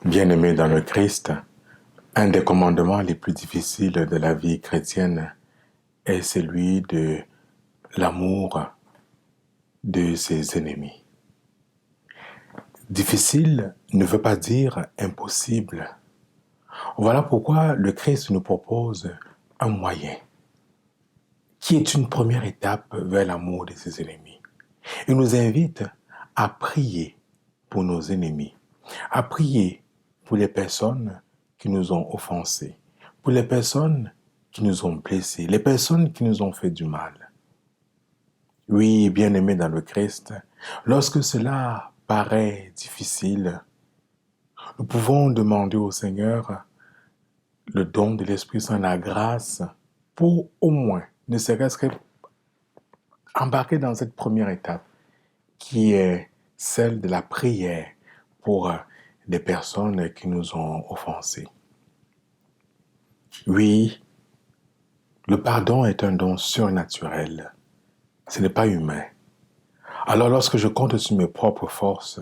Bien-aimés dans le Christ, un des commandements les plus difficiles de la vie chrétienne est celui de l'amour de ses ennemis. Difficile ne veut pas dire impossible. Voilà pourquoi le Christ nous propose un moyen qui est une première étape vers l'amour de ses ennemis. Il nous invite à prier pour nos ennemis, à prier pour les personnes qui nous ont offensés, pour les personnes qui nous ont blessés, les personnes qui nous ont fait du mal. Oui, bien-aimés dans le Christ, lorsque cela paraît difficile, nous pouvons demander au Seigneur le don de l'Esprit Saint, la grâce, pour au moins, ne serait-ce qu'embarquer dans cette première étape, qui est celle de la prière pour des personnes qui nous ont offensés. Oui, le pardon est un don surnaturel. Ce n'est pas humain. Alors lorsque je compte sur mes propres forces,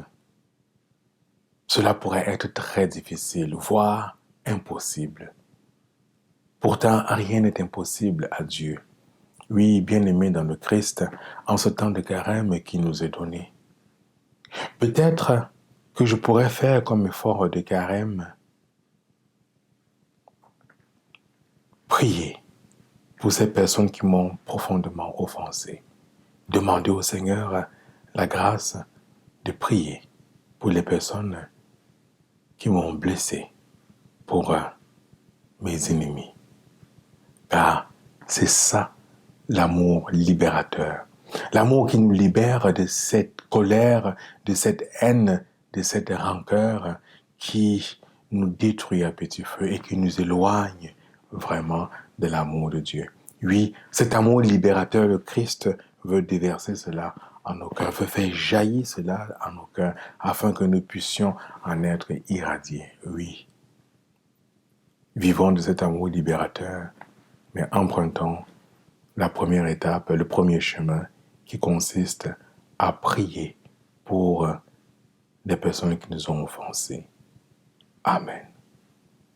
cela pourrait être très difficile, voire impossible. Pourtant, rien n'est impossible à Dieu. Oui, bien-aimé dans le Christ, en ce temps de carême qui nous est donné. Peut-être que je pourrais faire comme effort de carême, prier pour ces personnes qui m'ont profondément offensé. Demander au Seigneur la grâce de prier pour les personnes qui m'ont blessé, pour mes ennemis. Car c'est ça l'amour libérateur. L'amour qui nous libère de cette colère, de cette haine, de cette rancœur qui nous détruit à petit feu et qui nous éloigne vraiment de l'amour de Dieu. Oui, cet amour libérateur, le Christ veut déverser cela en nos cœurs, veut faire jaillir cela en nos cœurs afin que nous puissions en être irradiés. Oui, vivons de cet amour libérateur, mais empruntons la première étape, le premier chemin qui consiste à prier pour des personnes qui nous ont offensés. Amen.